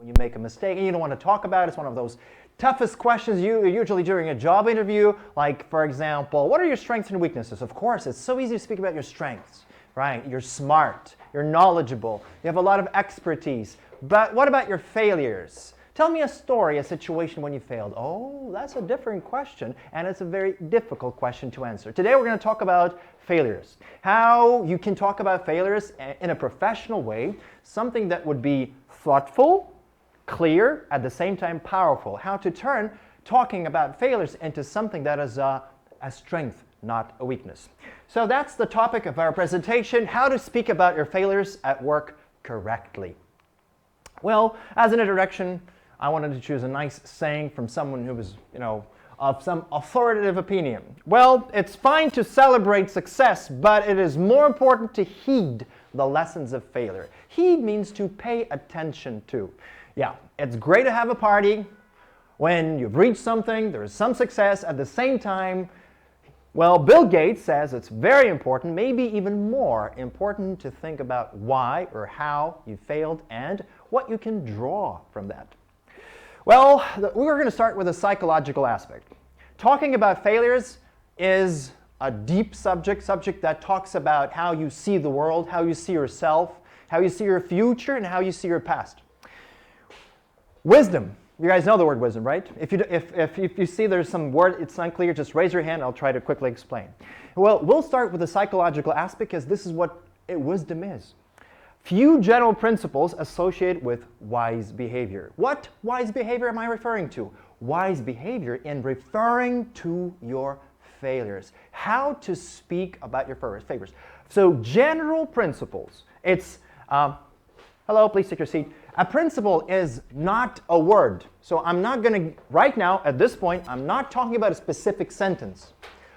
you make a mistake and you don't want to talk about it. It's one of those toughest questions usually during a job interview. Like, for example, what are your strengths and weaknesses? Of course, it's so easy to speak about your strengths, right? You're smart, you're knowledgeable, you have a lot of expertise. But what about your failures? Tell me a story, a situation when you failed. Oh, that's a different question, and it's a very difficult question to answer. Today we're going to talk about failures. How you can talk about failures in a professional way, something that would be thoughtful, clear, at the same time powerful. How to turn talking about failures into something that is a strength, not a weakness. So that's the topic of our presentation, how to speak about your failures at work correctly. Well, as an introduction, I wanted to choose a nice saying from someone who was, of some authoritative opinion. Well, it's fine to celebrate success, but it is more important to heed the lessons of failure. Heed means to pay attention to. Yeah, it's great to have a party when you've reached something, there's some success. At the same time, well, Bill Gates says it's very important, maybe even more important, to think about why or how you failed and what you can draw from that. Well, we're going to start with a psychological aspect. Talking about failures is a deep subject that talks about how you see the world, how you see yourself, how you see your future, and how you see your past. Wisdom. You guys know the word wisdom, right? If you see there's some word, it's unclear, just raise your hand. I'll try to quickly explain. Well, we'll start with the psychological aspect because this is what wisdom is. Few general principles associated with wise behavior. What wise behavior am I referring to? Wise behavior in referring to your failures. How to speak about your failures. So general principles. It's, hello, please take your seat. A principle is not a word. So I'm not going to, right now, at this point, I'm not talking about a specific sentence.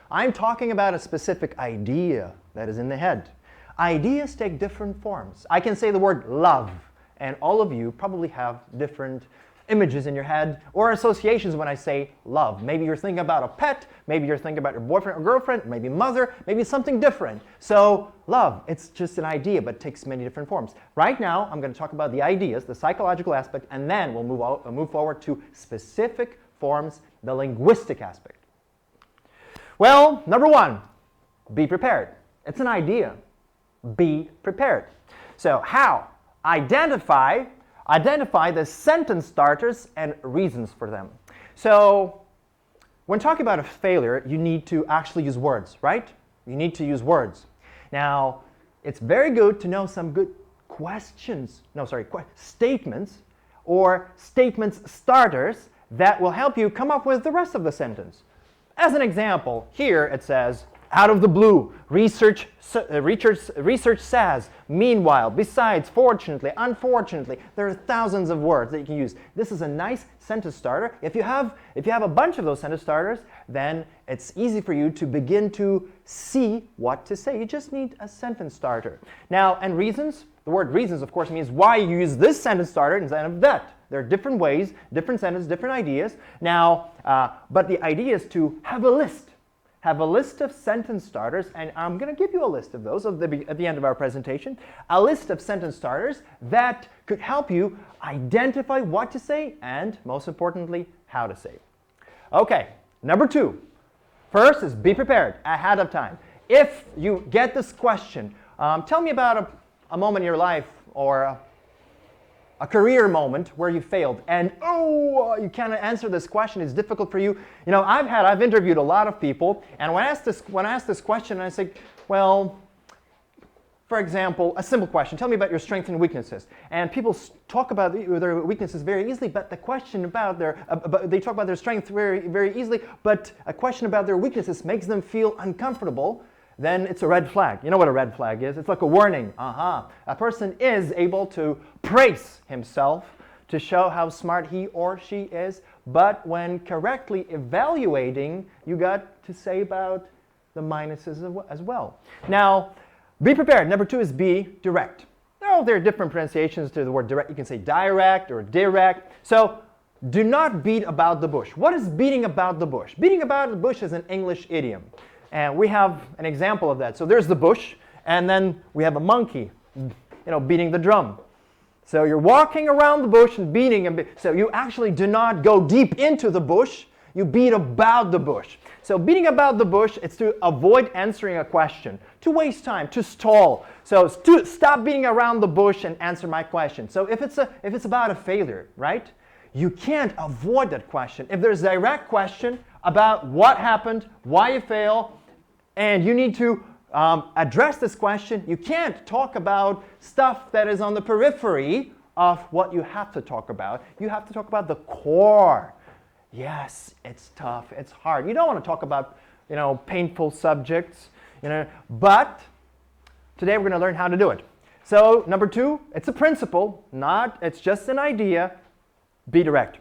I'm talking about a specific idea that is in the head. Ideas take different forms. I can say the word love, and all of you probably have different images in your head or associations when I say love. Maybe you're thinking about a pet, maybe you're thinking about your boyfriend or girlfriend, maybe mother, maybe something different. So love, it's just an idea, but takes many different forms. Right now, I'm going to talk about the ideas, the psychological aspect, and then we'll move forward to specific forms, the linguistic aspect. Well, number one, be prepared. It's an idea. Be prepared. So how? Identify the sentence starters and reasons for them. So when talking about a failure, you need to actually use words, right? You need to use words. Now, it's very good to know some good statements or statements starters that will help you come up with the rest of the sentence. As an example, here it says, out of the blue, research says, meanwhile, besides, fortunately, unfortunately, there are thousands of words that you can use. This is a nice sentence starter. If you have a bunch of those sentence starters, then it's easy for you to begin to see what to say. You just need a sentence starter. Now, and reasons, the word reasons, of course, means why you use this sentence starter instead of that. There are different ways, different sentences, different ideas. Now, but the idea is to have a list. Have a list of sentence starters, and I'm going to give you a list of those at the end of our presentation. A list of sentence starters that could help you identify what to say and, most importantly, how to say. Okay, number two. First is be prepared ahead of time. If you get this question, tell me about a moment in your life or a career moment where you failed, and you can't answer this question, it's difficult for you. You know, I've interviewed a lot of people, and when I asked this question, I say, well, for example, a simple question, tell me about your strengths and weaknesses. And people talk about their weaknesses very easily, but the question about they talk about their strengths very, very easily, but a question about their weaknesses makes them feel uncomfortable. Then it's a red flag. You know what a red flag is? It's like a warning. A person is able to praise himself to show how smart he or she is, but when correctly evaluating, you got to say about the minuses as well. Now, be prepared. Number two is be direct. Now, there are different pronunciations to the word direct. You can say direct or direct. So do not beat about the bush. What is beating about the bush? Beating about the bush is an English idiom. And we have an example of that. So there's the bush, and then we have a monkey, beating the drum. So you're walking around the bush and beating. So you actually do not go deep into the bush. You beat about the bush. So beating about the bush, it's to avoid answering a question, to waste time, to stall. So to stop beating around the bush and answer my question. So if it's about a failure, right? You can't avoid that question. If there's a direct question about what happened, why you fail, and you need to address this question, you can't talk about stuff that is on the periphery of what you have to talk about. You have to talk about the core. Yes, it's tough, it's hard. You don't want to talk about, painful subjects, but today we're going to learn how to do it. So number 2, it's a principle, it's just an idea. Be direct.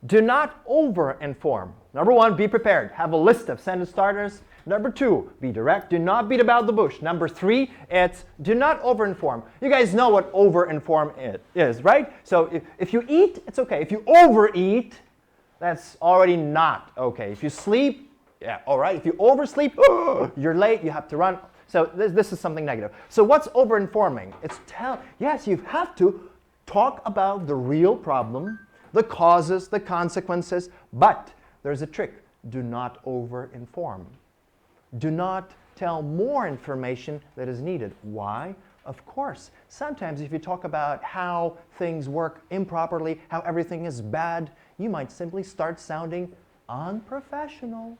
Do not over-inform. Number 1, be prepared. Have a list of sentence starters. Number 2, be direct. Do not beat about the bush. Number 3, it's do not over-inform. You guys know what over-inform is, right? So if you eat, it's okay. If you overeat, that's already not okay. If you sleep, yeah, all right. If you oversleep, you're late, you have to run. So this is something negative. So what's over-informing? Yes, you have to talk about the real problem, the causes, the consequences, but there's a trick. Do not over-inform. Do not tell more information that is needed. Why? Of course, sometimes if you talk about how things work improperly, how everything is bad, you might simply start sounding unprofessional.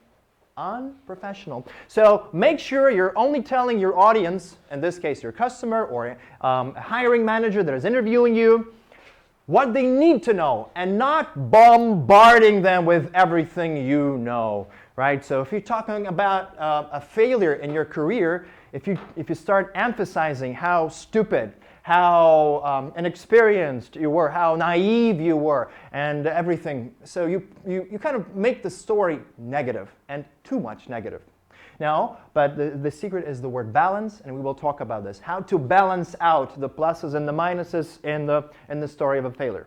Unprofessional. So make sure you're only telling your audience, in this case your customer or a hiring manager that is interviewing you, what they need to know, and not bombarding them with everything you know, right? So if you're talking about a failure in your career, if you start emphasizing how stupid, how inexperienced you were, how naive you were, and everything, so you kind of make the story negative, and too much negative. Now, but the secret is the word balance, and we will talk about this. How to balance out the pluses and the minuses in the story of a failure.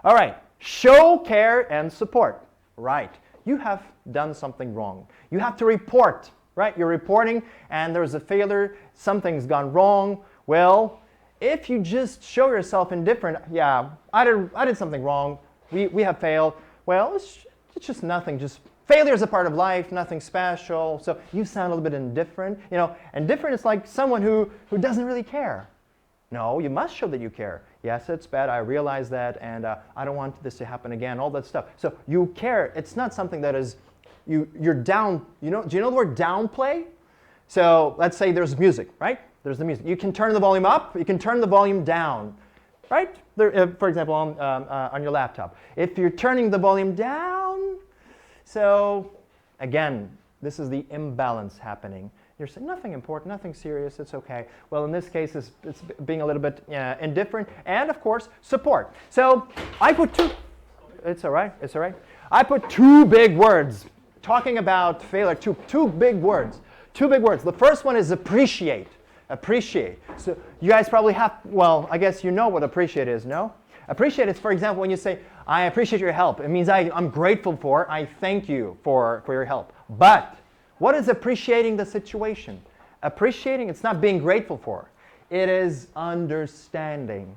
All right, show care and support. Right, you have done something wrong. You have to report, right? You're reporting, and there's a failure, something's gone wrong. Well, if you just show yourself indifferent, yeah, I did something wrong, we have failed, well, it's just nothing, just failure is a part of life, nothing special. So you sound a little bit indifferent. Indifferent is like someone who doesn't really care. No, you must show that you care. Yes, it's bad, I realize that, and I don't want this to happen again, all that stuff. So you care. It's not something that is, you're down, do you know the word downplay? So let's say there's music, right? There's the music. You can turn the volume up, you can turn the volume down, right? For example, on your laptop. If you're turning the volume down, so again, this is the imbalance happening. You're saying nothing important, nothing serious, it's okay. Well, in this case, it's being a little bit indifferent, and of course, support. So I put it's all right. I put 2 big words talking about failure, two big words. 2 big words. The first one is appreciate. Appreciate. So you guys probably have, well, I guess you know what appreciate is, no? Appreciate is, for example, when you say, I appreciate your help. It means I'm grateful for, I thank you for your help. But what is appreciating the situation? Appreciating, it's not being grateful for. It is understanding.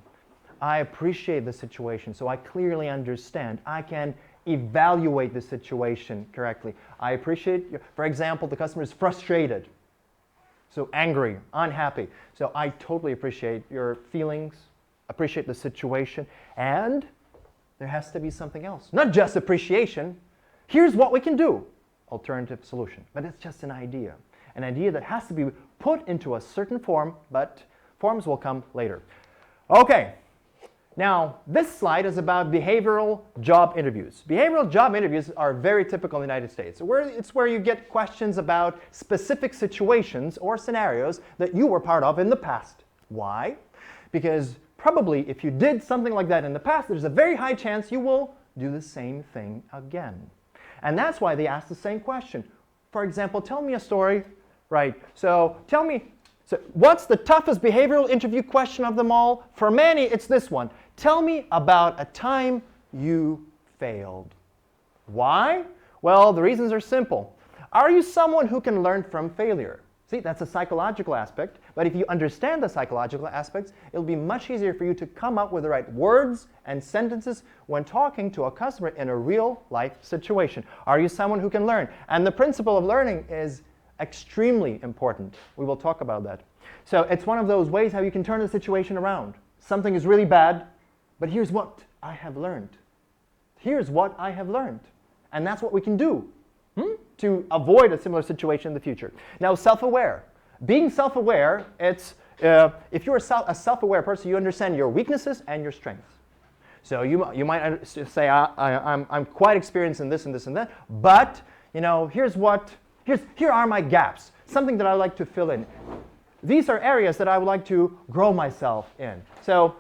I appreciate the situation, so I clearly understand. I can evaluate the situation correctly. I appreciate, for example, the customer is frustrated. So angry, unhappy. So I totally appreciate your feelings, appreciate the situation, and there has to be something else. Not just appreciation. Here's what we can do. Alternative solution. But it's just an idea. An idea that has to be put into a certain form, but forms will come later. Okay. Now, this slide is about behavioral job interviews. Behavioral job interviews are very typical in the United States. It's where you get questions about specific situations or scenarios that you were part of in the past. Why? Because probably if you did something like that in the past, there's a very high chance you will do the same thing again. And that's why they ask the same question. For example, tell me a story, right? So tell me, what's the toughest behavioral interview question of them all? For many, it's this one. Tell me about a time you failed. Why? Well, the reasons are simple. Are you someone who can learn from failure? See, that's a psychological aspect. But if you understand the psychological aspects, it'll be much easier for you to come up with the right words and sentences when talking to a customer in a real-life situation. Are you someone who can learn? And the principle of learning is extremely important. We will talk about that. So it's one of those ways how you can turn the situation around. Something is really bad, but here's what I have learned. Here's what I have learned. And that's what we can do to avoid a similar situation in the future. Now, self-aware. Being self-aware, it's if you're a self-aware person, you understand your weaknesses and your strengths. So you might say, I'm quite experienced in this and this and that, but here are my gaps, something that I like to fill in. These are areas that I would like to grow myself in. So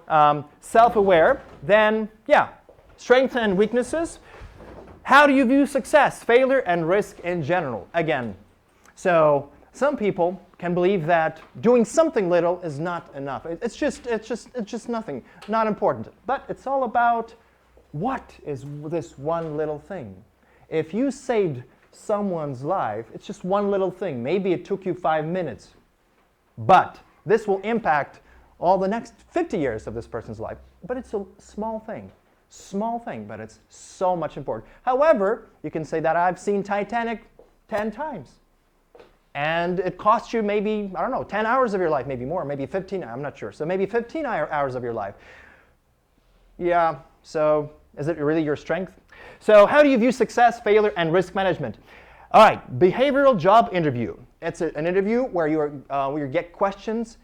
self-aware, then, strengths and weaknesses. How do you view success, failure, and risk in general? Again, so some people can believe that doing something little is not enough. It's just nothing, not important. But it's all about what is this one little thing. If you saved someone's life, it's just one little thing. Maybe it took you 5 minutes, but this will impact all the next 50 years of this person's life. But it's a small thing. Small thing, but it's so much important. However, you can say that I've seen Titanic 10 times. And it cost you maybe, 10 hours of your life, maybe more, maybe 15, I'm not sure. So maybe 15 hours of your life. Yeah, so is it really your strength? So how do you view success, failure, and risk management? All right, behavioral job interview. It's an interview where you get questions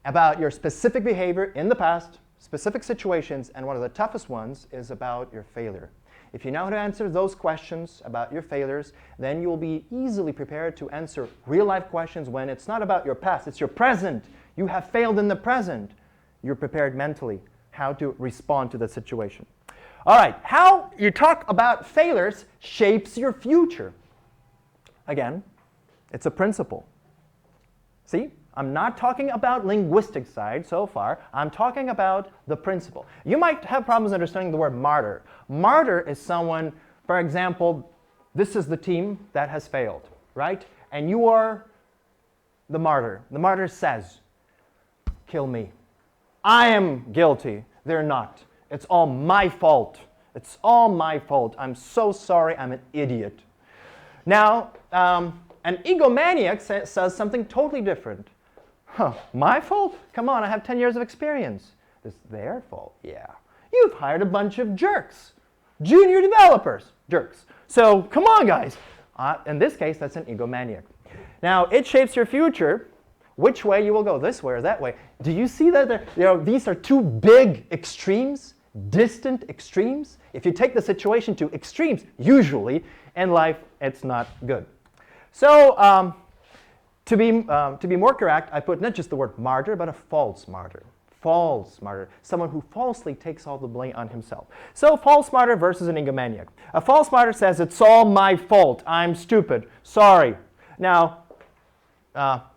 about your specific behavior in the past, specific situations, and one of the toughest ones is about your failure. If you know how to answer those questions about your failures, then you'll be easily prepared to answer real-life questions when it's not about your past, it's your present. You have failed in the present. You're prepared mentally how to respond to the situation. All right, how you talk about failures shapes your future. Again, it's a principle. See? I'm not talking about linguistic side so far. I'm talking about the principle. You might have problems understanding the word martyr. Martyr is someone, for example, this is the team that has failed, right? And you are the martyr. The martyr says, kill me. I am guilty. They're not. It's all my fault. It's all my fault. I'm so sorry. I'm an idiot. Now, an egomaniac says something totally different. My fault? Come on, I have 10 years of experience. It's their fault? Yeah. You've hired a bunch of jerks. Junior developers. Jerks. So, come on, guys. In this case, that's an egomaniac. Now, it shapes your future. Which way you will go, this way or that way. Do you see that these are two big extremes, distant extremes? If you take the situation to extremes, usually in life, it's not good. So, to be more correct, I put not just the word martyr, but a false martyr. False martyr. Someone who falsely takes all the blame on himself. So false martyr versus an egomaniac. A false martyr says, it's all my fault. I'm stupid. Sorry. Now,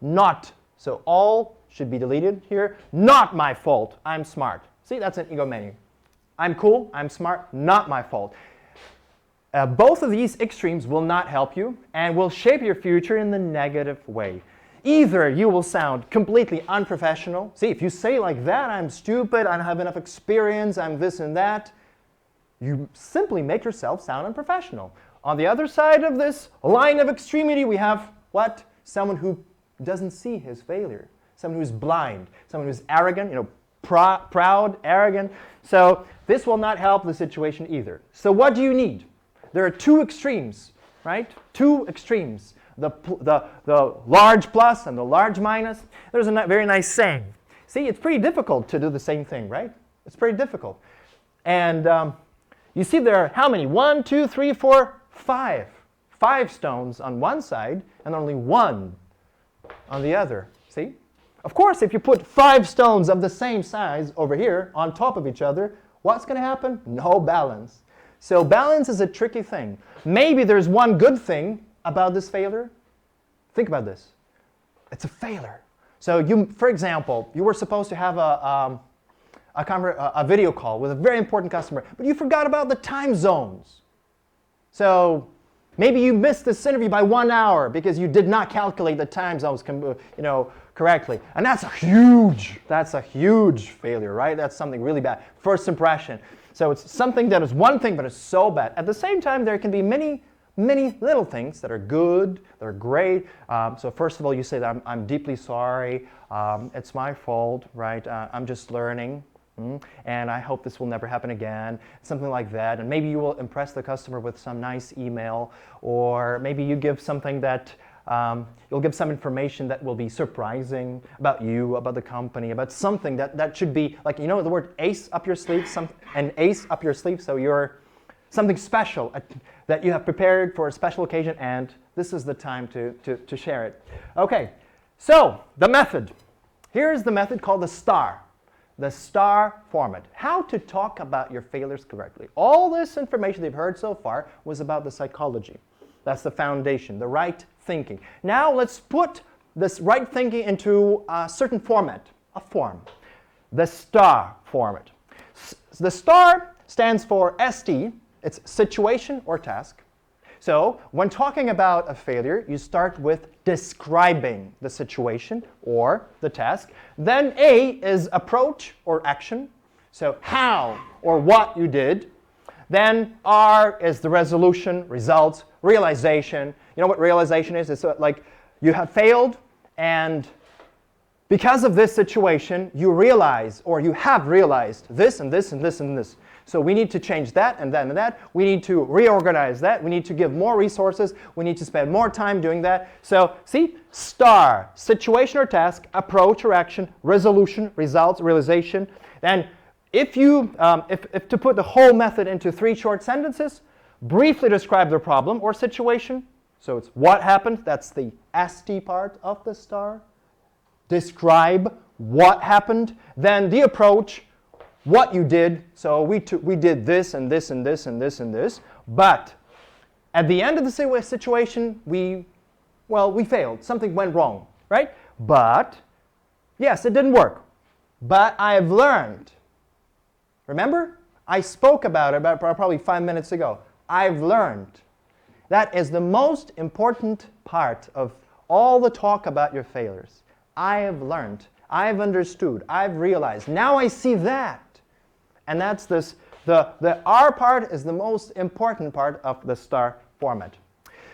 not. So all should be deleted here. Not my fault. I'm smart. See, that's an egomaniac. I'm cool. I'm smart. Not my fault. Both of these extremes will not help you and will shape your future in the negative way. Either you will sound completely unprofessional. See, if you say like that, I'm stupid, I don't have enough experience, I'm this and that, you simply make yourself sound unprofessional. On the other side of this line of extremity, we have what? Someone who doesn't see his failure. Someone who's blind. Someone who's arrogant, proud, arrogant. So this will not help the situation either. So what do you need? There are two extremes, right? Two extremes. The large plus and the large minus. There's a very nice saying. See, it's pretty difficult to do the same thing, right? It's pretty difficult. And you see there are how many? 1, 2, 3, 4, 5. 5 stones on one side and only 1 on the other. See? Of course, if you put 5 stones of the same size over here on top of each other, what's going to happen? No balance. So balance is a tricky thing. Maybe there's one good thing about this failure. Think about this. It's a failure. So you, for example, you were supposed to have a video call with a very important customer, but you forgot about the time zones. So Maybe you missed this interview by 1 hour because you did not calculate the time zones, correctly. And that's a huge failure, right? That's something really bad. First impression. So it's something that is one thing, but it's so bad. At the same time, there can be many little things that are good, that are great. So first of all, you say that I'm deeply sorry. It's my fault, right? I'm just learning. And I hope this will never happen again, something like that. And maybe you will impress the customer with some nice email, or maybe you give something that, you'll give some information that will be surprising about you, about the company, about something that should be, like, the word ace up your sleeve, an ace up your sleeve, so you're something special that you have prepared for a special occasion, and this is the time to share it. Okay, so the method. Here's the method called the STAR. The STAR format. How to talk about your failures correctly. All this information you've heard so far was about the psychology. That's the foundation, the right thinking. Now let's put this right thinking into a certain format, a form. The STAR format. The STAR stands for ST. It's situation or task. So when talking about a failure, you start with describing the situation or the task. Then A is approach or action. So how or what you did. Then R is the resolution, results, realization. You know what realization is? It's like you have failed, and because of this situation, you realize, or you have realized this and this and this and this. So we need to change that and that and that. We need to reorganize that. We need to give more resources. We need to spend more time doing that. So see, STAR, situation or task, approach or action, resolution, results, realization. And if to put the whole method into 3 short sentences, briefly describe the problem or situation. So it's what happened. That's the ST part of the STAR. Describe what happened. Then the approach. What you did, so we did this and this and this and this and this, but at the end of the situation, we failed. Something went wrong, right? But, yes, it didn't work. But I've learned. Remember? I spoke about it probably 5 minutes ago. I've learned. That is the most important part of all the talk about your failures. I have learned. I've understood. I've realized. Now I see that. And that's this, the R part is the most important part of the STAR format.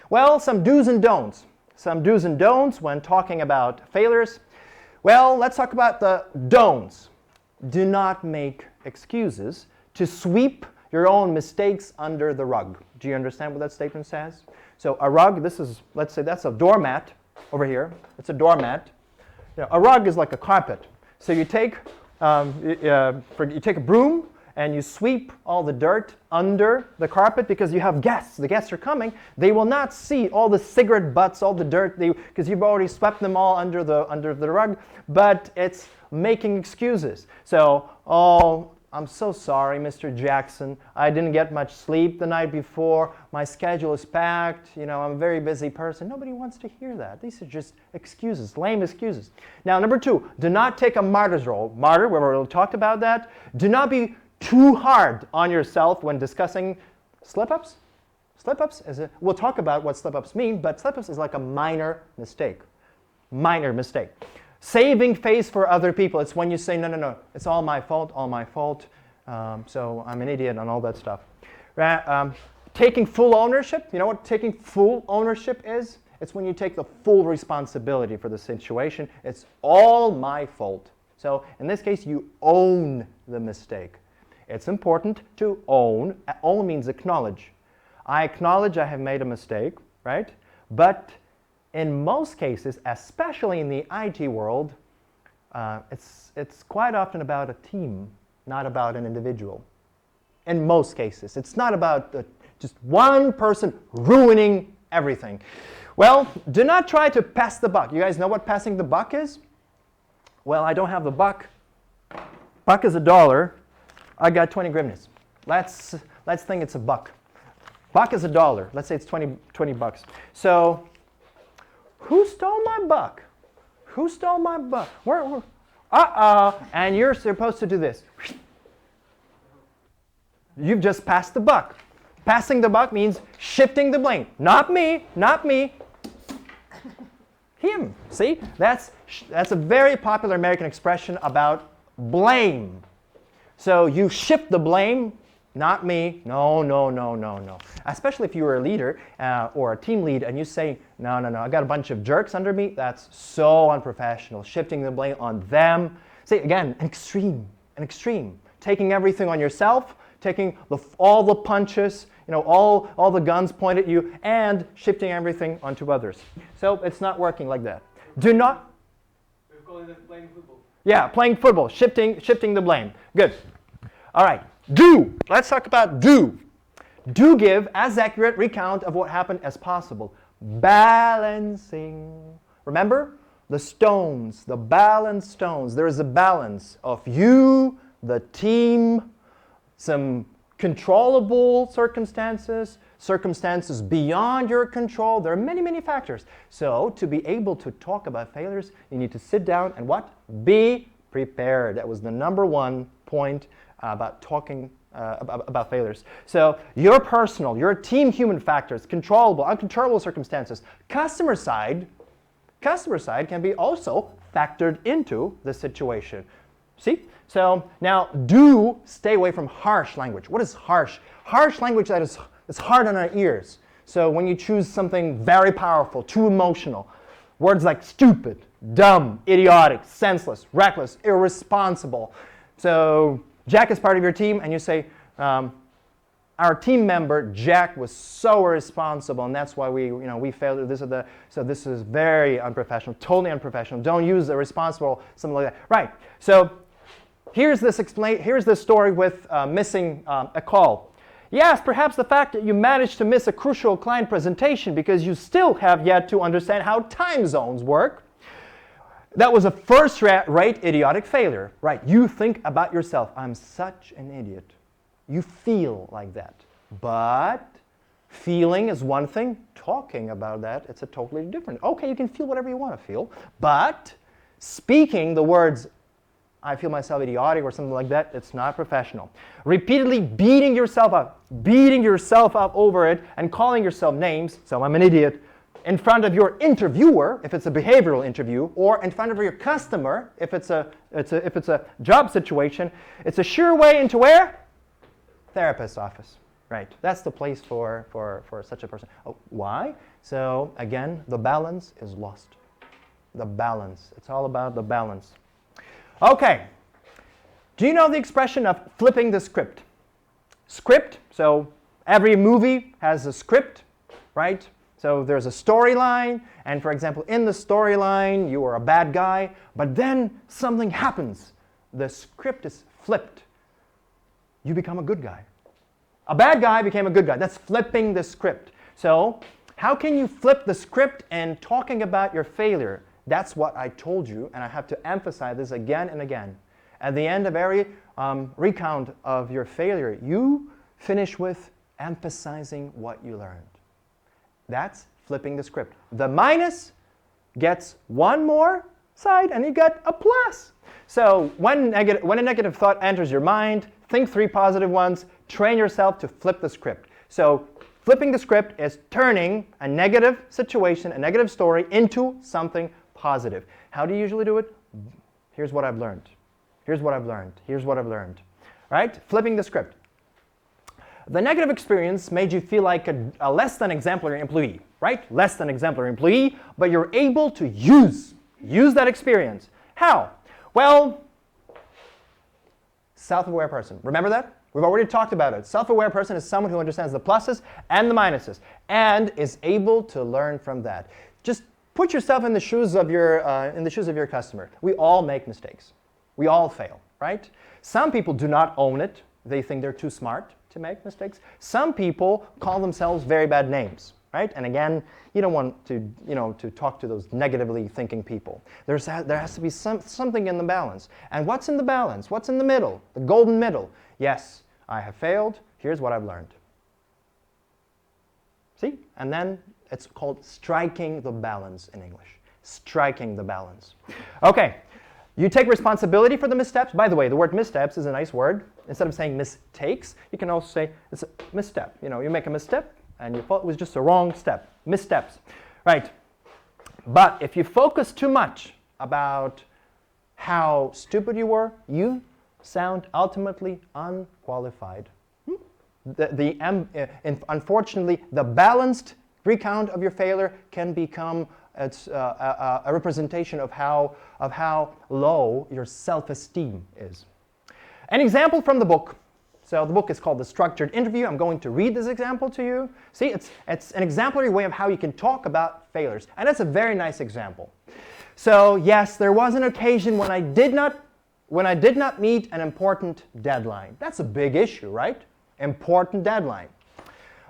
Well, some do's and don'ts. Some do's and don'ts when talking about failures. Well, let's talk about the don'ts. Do not make excuses to sweep your own mistakes under the rug. Do you understand what that statement says? So a rug, let's say that's a doormat over here. It's a doormat. A rug is like a carpet. So you take you take a broom and you sweep all the dirt under the carpet because you have guests. The guests are coming. They will not see all the cigarette butts, all the dirt, because you've already swept them all under the rug. But it's making excuses. So, I'm so sorry, Mr. Jackson. I didn't get much sleep the night before. My schedule is packed. I'm a very busy person. Nobody wants to hear that. These are just excuses, lame excuses. Now, number 2, do not take a martyr's role. Martyr, we already talked about that. Do not be too hard on yourself when discussing slip-ups. Slip-ups, we'll talk about what slip-ups mean, but slip-ups is like a minor mistake. Minor mistake. Saving face for other people. It's when you say, no, it's all my fault, so I'm an idiot and all that stuff. Taking full ownership. You know what taking full ownership is? It's when you take the full responsibility for the situation. It's all my fault. So in this case, you own the mistake. It's important to own. Own means acknowledge. I acknowledge I have made a mistake, right? But in most cases, especially in the IT world, it's quite often about a team, not about an individual. In most cases. It's not about just one person ruining everything. Well, do not try to pass the buck. You guys know what passing the buck is? Well, I don't have the buck. Buck is $1. I got 20 hryvnias. Let's think it's a buck. Buck is $1. Let's say it's 20 bucks. So, who stole my buck? Who stole my buck? Where? And you're supposed to do this. You've just passed the buck. Passing the buck means shifting the blame. Not me, not me. Him. See? That's a very popular American expression about blame. So you shift the blame, not me. No, no, no, no, no. Especially if you were a leader or a team lead and you say, no, no, no, I got a bunch of jerks under me. That's so unprofessional. Shifting the blame on them. See, again, an extreme, an extreme. Taking everything on yourself, taking all the punches, all the guns pointed at you, and shifting everything onto others. So it's not working like that. Do not. We're calling it playing football. Yeah, playing football, shifting the blame. Good. All right. Do. Let's talk about do. Do give as accurate recount of what happened as possible. Balancing. Remember? The stones, the balanced stones. There is a balance of you, the team, some controllable circumstances, circumstances beyond your control. There are many, many factors. So to be able to talk about failures, you need to sit down and what? Be prepared. That was the number one point about talking about failures. So your personal, your team human factors, controllable, uncontrollable circumstances, customer side can be also factored into the situation. See? So now do stay away from harsh language. What is harsh? Harsh language that is hard on our ears. So when you choose something very powerful, too emotional, words like stupid, dumb, idiotic, senseless, reckless, irresponsible. So Jack is part of your team and you say, our team member Jack was so irresponsible and that's why we failed this or that. So this is very unprofessional, totally unprofessional. Don't use irresponsible, something like that. Right. So here's this story with missing a call. Yes, perhaps the fact that you managed to miss a crucial client presentation because you still have yet to understand how time zones work. That was a first-rate idiotic failure. Right, you think about yourself, I'm such an idiot. You feel like that. But feeling is one thing. Talking about that, it's a totally different. Okay, you can feel whatever you want to feel. But speaking the words, I feel myself idiotic or something like that, it's not professional. Repeatedly beating yourself up over it and calling yourself names, so I'm an idiot, in front of your interviewer, if it's a behavioral interview, or in front of your customer, if it's a job situation, it's a sure way into where? Therapist's office. Right. That's the place for such a person. Oh, why? So again, the balance is lost. The balance. It's all about the balance. Okay. Do you know the expression of flipping the script? Script. So every movie has a script, right? So there's a storyline, and for example, in the storyline, you are a bad guy, but then something happens. The script is flipped. You become a good guy. A bad guy became a good guy. That's flipping the script. So how can you flip the script and talking about your failure? That's what I told you, and I have to emphasize this again and again. At the end of every recount of your failure, you finish with emphasizing what you learned. That's flipping the script. The minus gets one more side, and you get a plus. So when a negative thought enters your mind, think 3 positive ones, train yourself to flip the script. So flipping the script is turning a negative situation, a negative story, into something positive. How do you usually do it? Here's what I've learned. Here's what I've learned. Here's what I've learned. Right? Flipping the script. The negative experience made you feel like a less than exemplary employee, right? Less than exemplary employee, but you're able to use that experience. How? Well, self-aware person. Remember that? We've already talked about it. Self-aware person is someone who understands the pluses and the minuses and is able to learn from that. Just put yourself in the shoes of your customer. We all make mistakes. We all fail, right? Some people do not own it. They think they're too smart to make mistakes. Some people call themselves very bad names, right? And again, you don't want to talk to those negatively thinking people. There has to be something in the balance. And what's in the balance? What's in the middle? The golden middle. Yes, I have failed. Here's what I've learned. See? And then it's called striking the balance in English. Striking the balance. Okay. You take responsibility for the missteps. By the way, the word missteps is a nice word. instead of saying mistakes, you can also say it's a misstep. You know, you make a misstep and you thought it was just a wrong step. Missteps, right? But if you focus too much about how stupid you were, you sound ultimately unqualified. Unfortunately, the balanced recount of your failure can become a representation of how low your self-esteem is. An example from the book. So the book is called The Structured Interview. I'm going to read this example to you. See, it's an exemplary way of how you can talk about failures. And that's a very nice example. So yes, there was an occasion when I did not meet an important deadline. That's a big issue, right? Important deadline.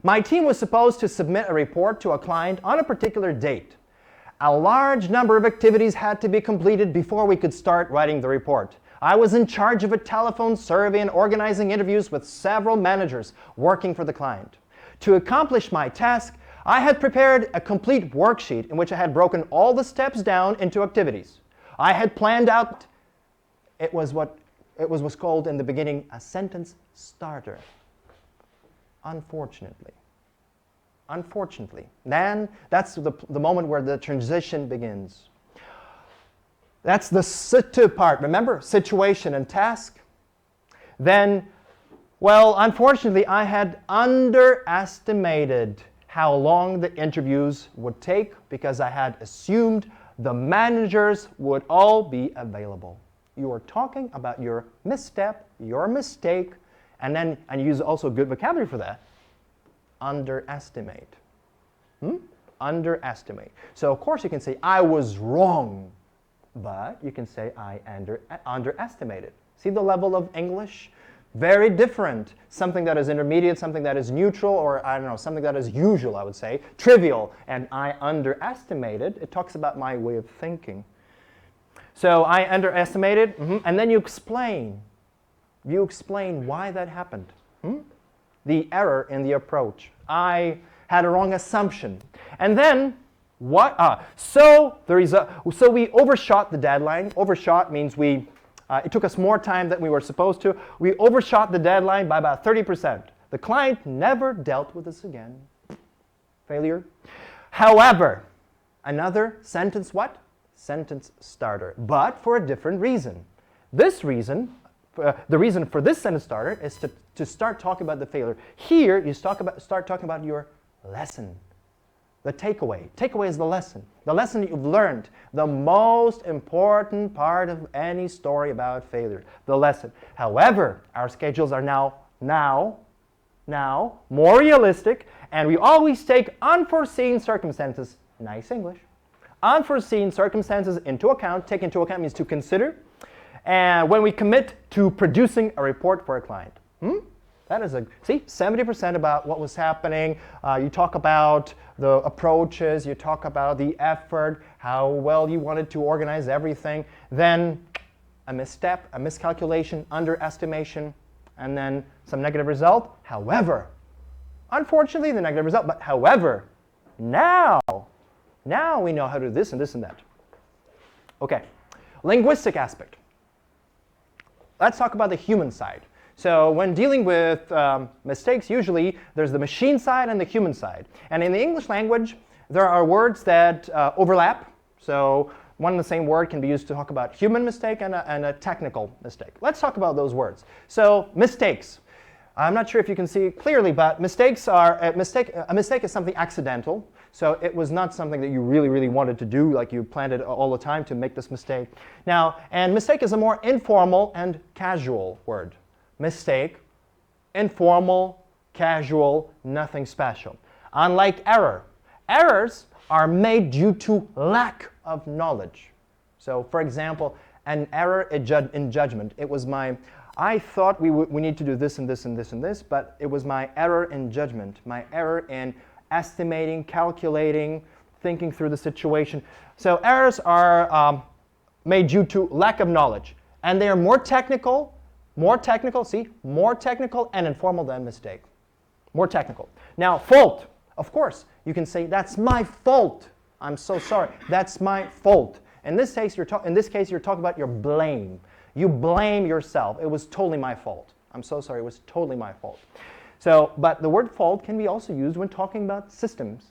My team was supposed to submit a report to a client on a particular date. A large number of activities had to be completed before we could start writing the report. I was in charge of a telephone survey and organizing interviews with several managers working for the client. To accomplish my task, I had prepared a complete worksheet in which I had broken all the steps down into activities. I had planned out, it was called in the beginning a sentence starter. Unfortunately. Then that's the moment where the transition begins. That's the situ part. Remember, situation and task? Then, well, unfortunately, I had underestimated how long the interviews would take because I had assumed the managers would all be available. You are talking about your misstep, your mistake, and you use also good vocabulary for that. Underestimate. Underestimate. So of course you can say, I was wrong. But you can say, I underestimated. See the level of English? Very different. Something that is intermediate, something that is neutral, or I don't know, something that is usual, I would say. Trivial. And I underestimated. It talks about my way of thinking. So I underestimated, and then you explain. You explain why that happened. The error in the approach. I had a wrong assumption. And then, so we overshot the deadline. Overshot means it took us more time than we were supposed to. We overshot the deadline by about 30%. The client never dealt with this again. Failure. However, another sentence what? Sentence starter, but for a different reason. This reason, the reason for this sentence starter is to start talking about the failure. Here, you start talking about your lesson. The takeaway. Takeaway is the lesson. The lesson that you've learned. The most important part of any story about failure. The lesson. However, our schedules are now more realistic, and we always take unforeseen circumstances, nice English, unforeseen circumstances into account. Take into account means to consider. And when we commit to producing a report for a client. That is 70% about what was happening. You talk about the approaches, you talk about the effort, how well you wanted to organize everything. Then a misstep, a miscalculation, underestimation, and then some negative result. However, unfortunately, the negative result, but however, now we know how to do this and this and that. Okay, linguistic aspect. Let's talk about the human side. So when dealing with mistakes, usually there's the machine side and the human side. And in the English language, there are words that overlap. So one and the same word can be used to talk about human mistake and a technical mistake. Let's talk about those words. So mistakes. I'm not sure if you can see it clearly, but mistakes are a mistake is something accidental. So it was not something that you really wanted to do, like you planned it all the time to make this mistake. Now, and mistake is a more informal and casual word. Mistake, informal, casual, nothing special. Unlike error. Errors are made due to lack of knowledge. So, for example, an error in judgment. It was I thought we need to do this and this and this and this, but it was my error in judgment, my error in estimating, calculating, thinking through the situation. So errors are made due to lack of knowledge. And they are more technical and informal than mistake. More technical. Now, fault. Of course, you can say, that's my fault. I'm so sorry. That's my fault. In this case, you're talking about your blame. You blame yourself. It was totally my fault. I'm so sorry, it was totally my fault. So, but the word fault can be also used when talking about systems.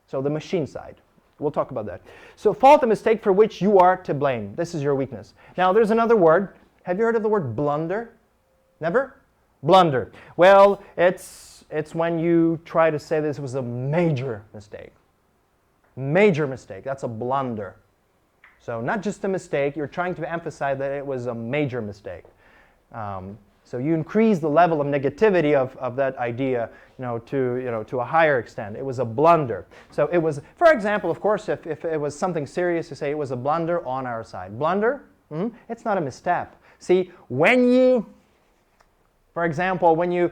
So the machine side. We'll talk about that. So fault, a mistake for which you are to blame. This is your weakness. Now there's another word. Have you heard of the word blunder? Never? Blunder. Well, it's when you try to say this was a major mistake. Major mistake. That's a blunder. So not just a mistake, you're trying to emphasize that it was a major mistake. So you increase the level of negativity of that idea, to a higher extent. It was a blunder. So it was, for example, of course, if it was something serious, to say it was a blunder on our side. Blunder, it's not a misstep. See, when you, for example, when you,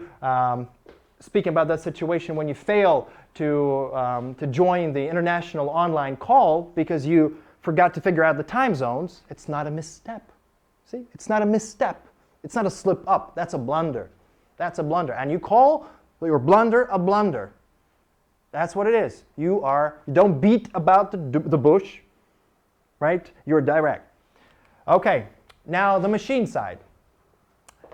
speaking about that situation, when you fail to join the international online call because you forgot to figure out the time zones, it's not a misstep. See, it's not a misstep. It's not a slip up. That's a blunder. That's a blunder. And you call your blunder a blunder. That's what it is. You don't beat about the bush, right? You're direct. Okay, now the machine side.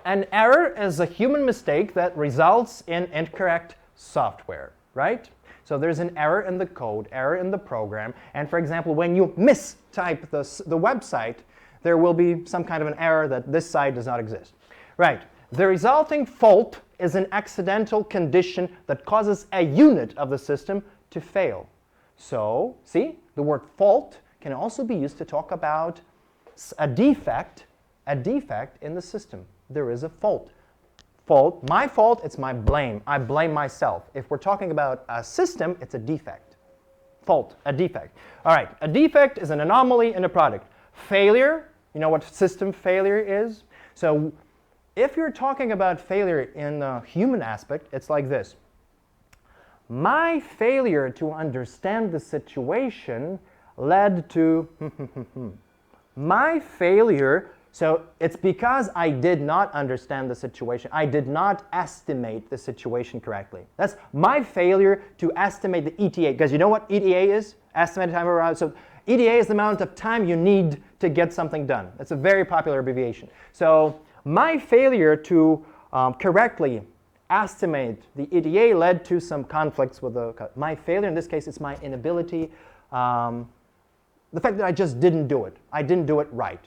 An error is a human mistake that results in incorrect software, right? So there's an error in the code, error in the program, and for example, when you mistype the website, there will be some kind of an error that this site does not exist. Right. The resulting fault is an accidental condition that causes a unit of the system to fail. So, see, the word fault can also be used to talk about a defect in the system. There is a fault. Fault, my fault, it's my blame. I blame myself. If we're talking about a system, it's a defect. Fault, a defect. All right, a defect is an anomaly in a product. Failure, you know what system failure is? So if you're talking about failure in the human aspect, it's like this. My failure to understand the situation led to my failure. So it's because I did not understand the situation. I did not estimate the situation correctly. That's my failure to estimate the ETA. Because you know what ETA is? Estimated time arrival. So ETA is the amount of time you need to get something done. That's a very popular abbreviation. So my failure to correctly estimate the ETA led to some conflicts with my failure in this case is my inability, the fact that I just didn't do it. I didn't do it right.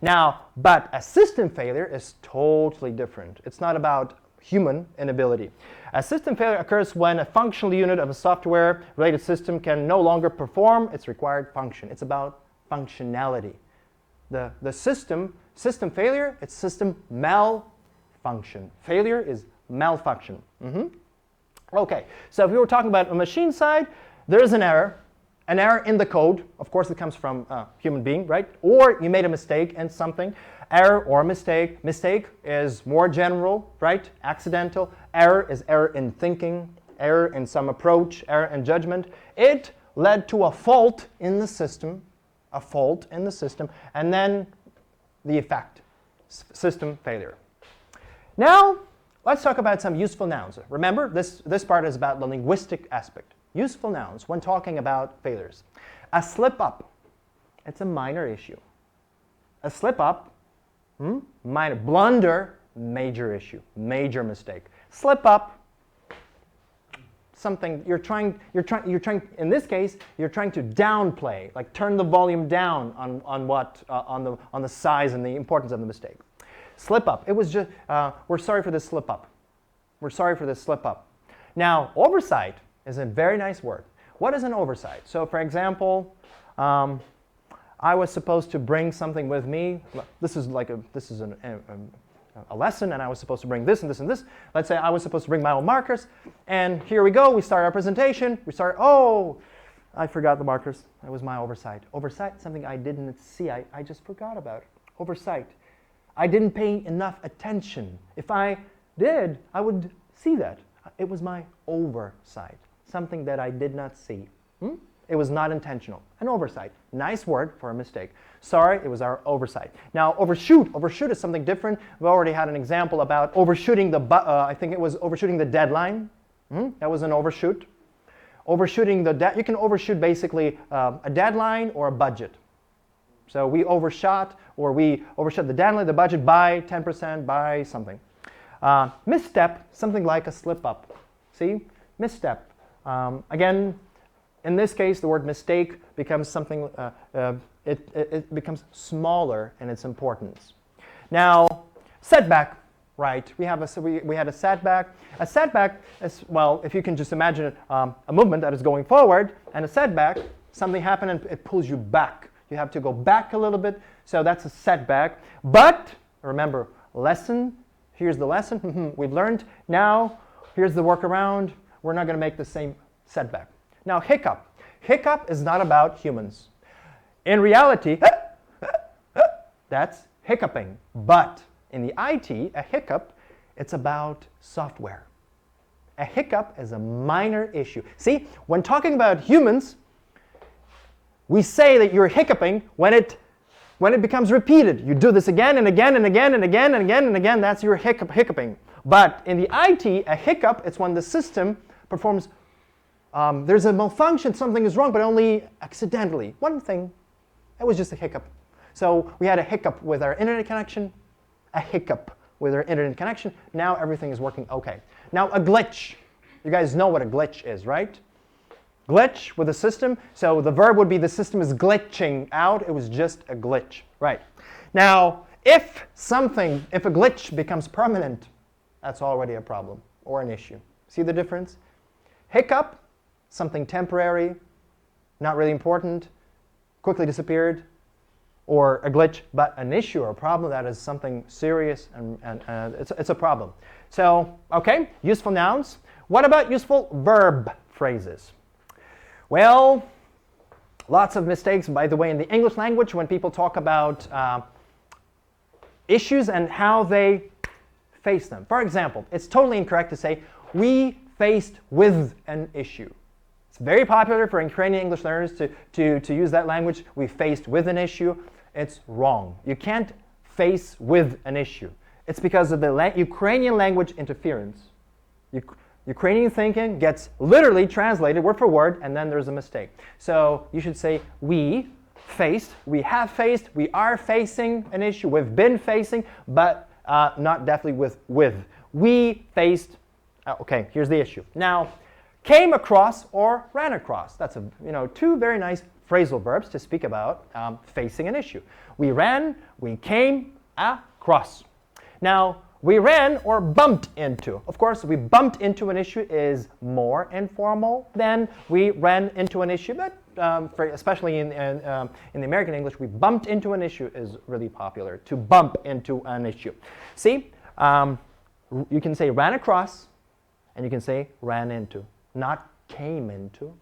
Now, but a system failure is totally different. It's not about human inability. A system failure occurs when a functional unit of a software-related system can no longer perform its required function. It's about functionality. The system failure, it's system malfunction. Failure is malfunction. Okay, so if we were talking about a machine side, there is an error in the code. Of course, it comes from a human being, right? Or you made a mistake in something. Error or mistake. Mistake is more general, right? Accidental. Error is error in thinking, error in some approach, error in judgment. It led to a fault in the system, and then the effect, system failure. Now, let's talk about some useful nouns. Remember, this part is about the linguistic aspect. Useful nouns when talking about failures. A slip up, it's a minor issue. A slip up, minor. Blunder, major issue, major mistake. Slip up, something you're trying. In this case, you're trying to downplay, like turn the volume down on the size and the importance of the mistake. Slip up. It was just we're sorry for this slip up. We're sorry for this slip up. Now, oversight is a very nice word. What is an oversight? So, for example, I was supposed to bring something with me. This is a lesson, and I was supposed to bring this and this and this. Let's say I was supposed to bring my own markers, and here we go. We start our presentation. Oh, I forgot the markers. That was my oversight. Oversight, something I didn't see. I just forgot about. Oversight. I didn't pay enough attention. If I did, I would see that. It was my oversight. Something that I did not see. It was not intentional. An oversight. Nice word for a mistake. Sorry, it was our oversight. Now, overshoot. Overshoot is something different. We already had an example about overshooting I think it was overshooting the deadline. That was an overshoot. Overshooting you can overshoot basically a deadline or a budget. So we overshot the deadline, the budget by 10%, by something. Misstep, something like a slip up. See? Misstep. Again, in this case, the word mistake becomes something, it becomes smaller in its importance. Now, setback, right? We had a setback. A setback is, well, if you can just imagine a movement that is going forward, and a setback, something happened and it pulls you back. You have to go back a little bit, so that's a setback. But, remember, lesson, here's the lesson, we've learned. Now, here's the workaround. We're not going to make the same setback. Now, hiccup. Hiccup is not about humans. In reality, that's hiccuping. But in the IT, a hiccup, it's about software. A hiccup is a minor issue. See, when talking about humans, we say that you're hiccuping when it becomes repeated. You do this again and again and again and again and again and again. That's your hiccuping. But in the IT, a hiccup, it's when the system performs, there's a malfunction, something is wrong, but only accidentally. One thing, it was just a hiccup. So we had a hiccup with our internet connection, a hiccup with our internet connection. Now everything is working okay. Now a glitch. You guys know what a glitch is, right? Glitch with a system. So the verb would be the system is glitching out. It was just a glitch, right? Now, if a glitch becomes permanent, that's already a problem or an issue. See the difference? Hiccup, something temporary, not really important, quickly disappeared, or a glitch, but an issue or a problem that is something serious and it's a problem. So, okay, useful nouns. What about useful verb phrases? Well, lots of mistakes, by the way, in the English language when people talk about issues and how they face them. For example, it's totally incorrect to say, we faced with an issue. It's very popular for Ukrainian English learners to use that language, we faced with an issue. It's wrong. You can't face with an issue. It's because of the Ukrainian language interference. Ukrainian thinking gets literally translated word for word, and then there's a mistake. So you should say, we faced, we have faced, we are facing an issue, we've been facing, but not definitely with. We faced, okay, here's the issue. Now, came across or ran across. That's two very nice phrasal verbs to speak about facing an issue. We ran, we came across. Now, we ran or bumped into. Of course, we bumped into an issue is more informal than we ran into an issue, but especially in the American English, we bumped into an issue is really popular, to bump into an issue. See, you can say ran across, and you can say ran into, not came into.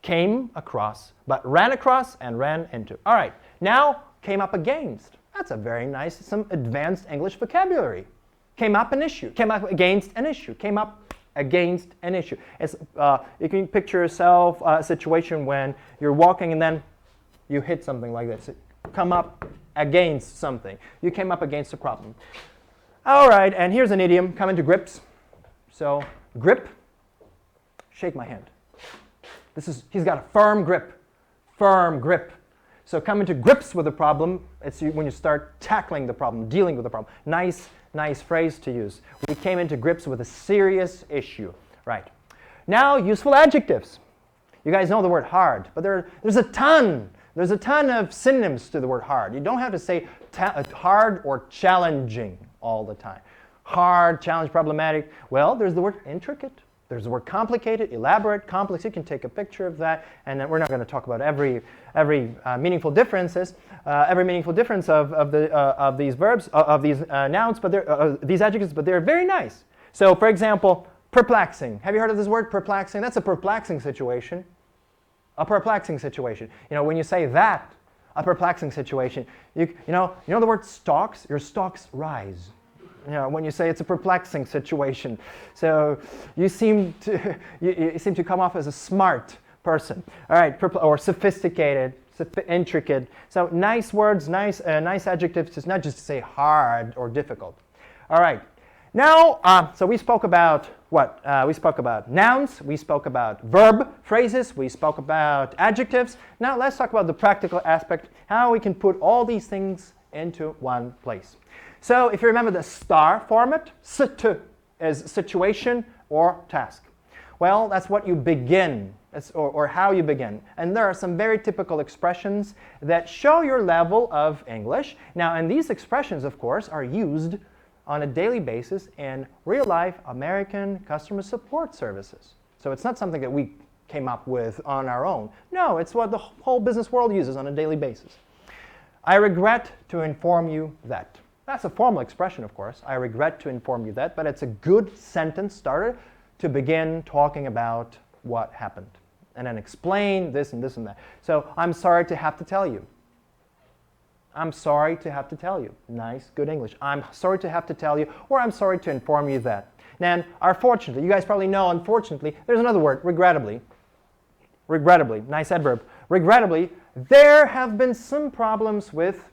Came across, but ran across and ran into. All right, now came up against. That's a very nice, some advanced English vocabulary. Came up an issue, came up against an issue, came up against an issue. It's, you can picture yourself a situation when you're walking and then you hit something like this. Come up against something. You came up against a problem. All right, and here's an idiom, come into grips. So grip, shake my hand. He's got a firm grip, firm grip. So come into grips with a problem, it's when you start tackling the problem, dealing with the problem. Nice phrase to use. We came into grips with a serious issue. Right. Now, useful adjectives. You guys know the word hard, but there's a ton of synonyms to the word hard. You don't have to say hard or challenging all the time. Hard, challenge, problematic. Well, there's the word intricate. There's the word complicated, elaborate, complex. You can take a picture of that, and then we're not going to talk about every meaningful difference of these verbs, of these nouns, but these adjectives, but they're very nice. So, for example, perplexing. Have you heard of this word, perplexing? That's a perplexing situation. A perplexing situation. When you say that, a perplexing situation, you know the word stalks? Your stalks rise. When you say it's a perplexing situation. So you seem to come off as a smart person. All right, or sophisticated, intricate. So nice words, nice adjectives, just not just to say hard or difficult. All right. Now, so we spoke about what? We spoke about nouns, we spoke about verb phrases, we spoke about adjectives. Now let's talk about the practical aspect, how we can put all these things into one place. So if you remember the STAR format, sit is situation or task. Well, that's what you begin, or how you begin. And there are some very typical expressions that show your level of English. Now, and these expressions, of course, are used on a daily basis in real-life American customer support services. So it's not something that we came up with on our own. No, it's what the whole business world uses on a daily basis. I regret to inform you that. That's a formal expression, of course. I regret to inform you that, but it's a good sentence starter to begin talking about what happened. And then explain this and this and that. So, I'm sorry to have to tell you. I'm sorry to have to tell you. Nice, good English. I'm sorry to have to tell you, or I'm sorry to inform you that. Then, unfortunately, you guys probably know, unfortunately, there's another word, regrettably. Regrettably, nice adverb. Regrettably, there have been some problems with,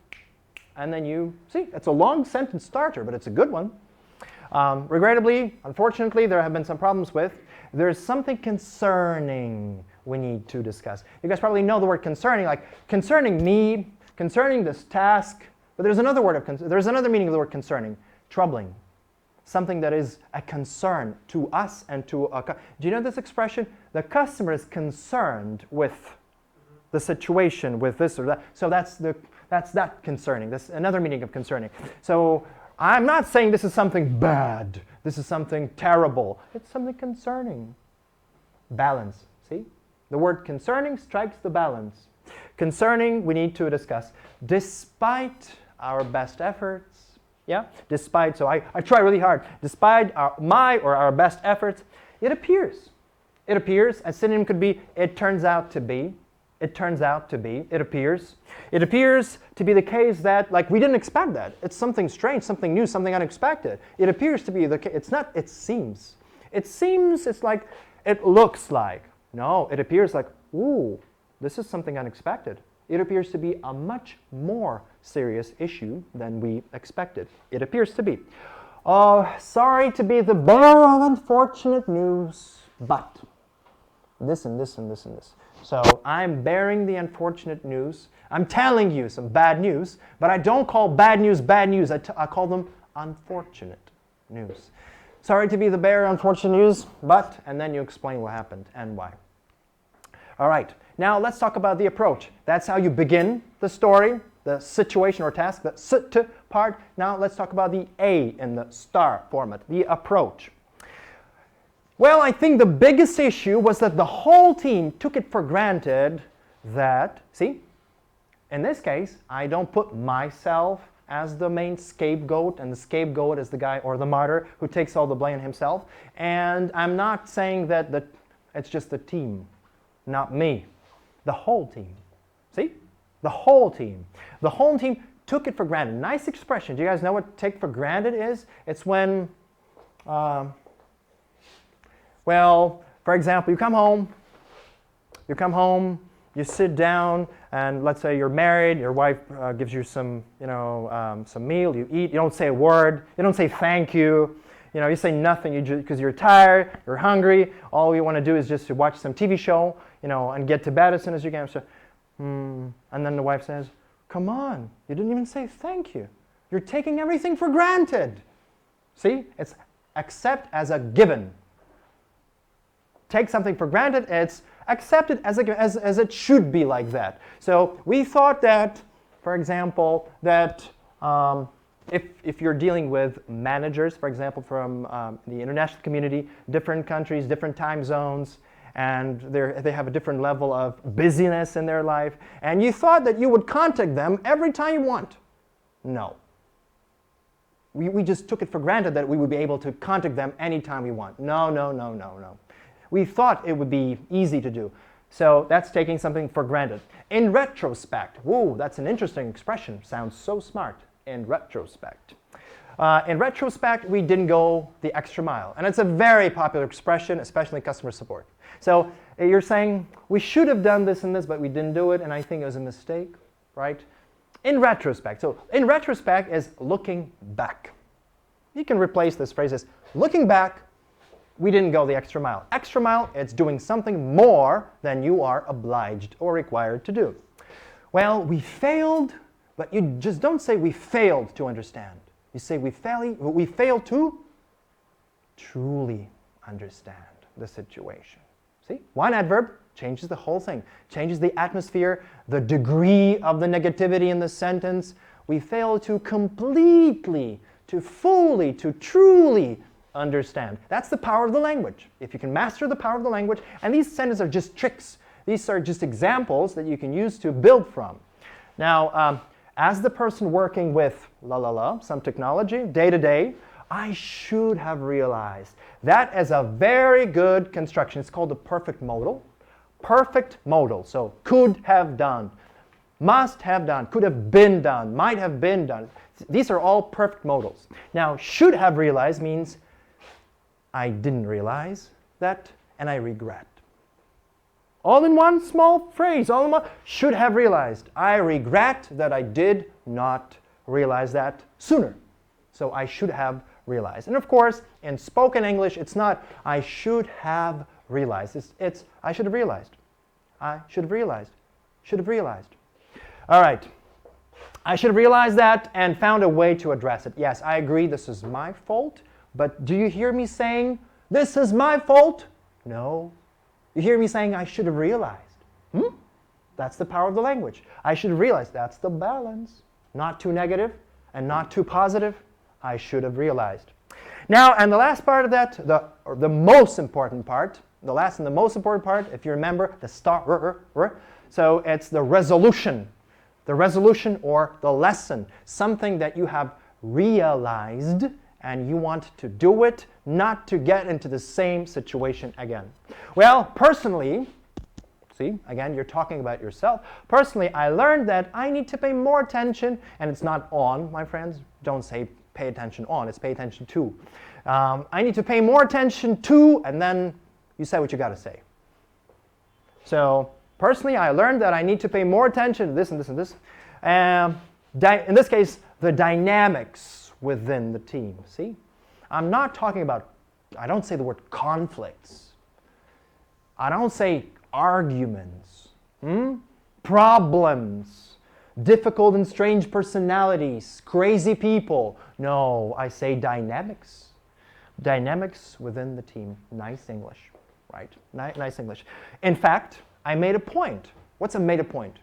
and then you, see, it's a long sentence starter, but it's a good one. Regrettably, unfortunately, there have been some problems with. There's something concerning we need to discuss. You guys probably know the word concerning, like concerning me, concerning this task. But there's another meaning of the word concerning, troubling. Something that is a concern to us and to a. Do you know this expression? The customer is concerned with the situation, with this or that. So that's that concerning. That's another meaning of concerning. So I'm not saying this is something bad. This is something terrible. It's something concerning. Balance. See? The word concerning strikes the balance. Concerning, we need to discuss. Despite our best efforts, yeah? Despite, so I try really hard. Despite our best efforts, it appears. It appears. A synonym could be, it turns out to be. It turns out to be, it appears. It appears to be the case that, like, we didn't expect that. It's something strange, something new, something unexpected. It appears to be the case. It's not, it seems. It seems, it's like, it looks like. No, it appears like, ooh, this is something unexpected. It appears to be a much more serious issue than we expected. It appears to be. Oh, sorry to be the bearer of unfortunate news, but this and this and this and this. So I'm bearing the unfortunate news. I'm telling you some bad news, but I don't call bad news bad news. I call them unfortunate news. Sorry to be the bearer of unfortunate news, but, and then you explain what happened and why. All right, now let's talk about the approach. That's how you begin the story, the situation or task, the sit part. Now let's talk about the A in the STAR format, the approach. Well, I think the biggest issue was that the whole team took it for granted that, see, in this case, I don't put myself as the main scapegoat, and the scapegoat is the guy or the martyr who takes all the blame himself. And I'm not saying that it's just the team, not me. The whole team. See? The whole team. The whole team took it for granted. Nice expression. Do you guys know what take for granted is? It's when, well, for example, you come home, you sit down, and let's say you're married, your wife gives you some meal, you eat, you don't say a word, you don't say thank you, you say nothing because you're tired, you're hungry, all you want to do is just to watch some TV show, and get to bed as soon as you can. So, and then the wife says, come on, you didn't even say thank you. You're taking everything for granted. See, it's accept as a given. Take something for granted, it's accepted as it should be like that. So we thought that, for example, that if you're dealing with managers, for example, from the international community, different countries, different time zones, and they have a different level of busyness in their life, and you thought that you would contact them every time you want. No. We just took it for granted that we would be able to contact them anytime we want. No, no, no, no, no. We thought it would be easy to do. So that's taking something for granted. In retrospect, whoa, that's an interesting expression. Sounds so smart. In retrospect. In retrospect, we didn't go the extra mile. And it's a very popular expression, especially in customer support. So you're saying, we should have done this and this, but we didn't do it, and I think it was a mistake, right? In retrospect. So in retrospect is looking back. You can replace this phrase as looking back, we didn't go the extra mile. Extra mile, it's doing something more than you are obliged or required to do. Well, we failed But you just don't say we failed to understand. You say we failed to truly understand the situation. See? One adverb changes the whole thing, changes the atmosphere, the degree of the negativity in the sentence. We fail to completely, to fully, to truly understand. That's the power of the language. If you can master the power of the language, and these sentences are just tricks. These are just examples that you can use to build from. Now, as the person working with some technology, day to day, I should have realized. That is a very good construction. It's called the perfect modal. Perfect modal. So could have done, must have done, could have been done, might have been done. These are all perfect modals. Now, should have realized means I didn't realize that and I regret. All in one small phrase, all in one, should have realized. I regret that I did not realize that sooner. So I should have realized. And of course, in spoken English, it's not I should have realized. It's I should have realized. I should have realized. Should have realized. All right. I should have realized that and found a way to address it. Yes, I agree this is my fault, but do you hear me saying, this is my fault? No. You hear me saying, I should have realized. That's the power of the language. I should have realized. That's the balance. Not too negative and not too positive. I should have realized. Now, and the last part of that, the most important part, the last and the most important part, if you remember, the star, so it's the resolution. The resolution or the lesson. Something that you have realized and you want to do it, not to get into the same situation again. Well, personally, see, again, you're talking about yourself. Personally, I learned that I need to pay more attention, and it's not on, my friends. Don't say pay attention on, it's pay attention to. I need to pay more attention to, and then you say what you got to say. So, personally, I learned that I need to pay more attention to this and this and this. In this case, the dynamics within the team. See? I'm not talking about, I don't say the word conflicts. I don't say arguments, problems, difficult and strange personalities, crazy people. No, I say dynamics. Dynamics within the team. Nice English, right? Nice English. In fact, I made a point. What's a made a point?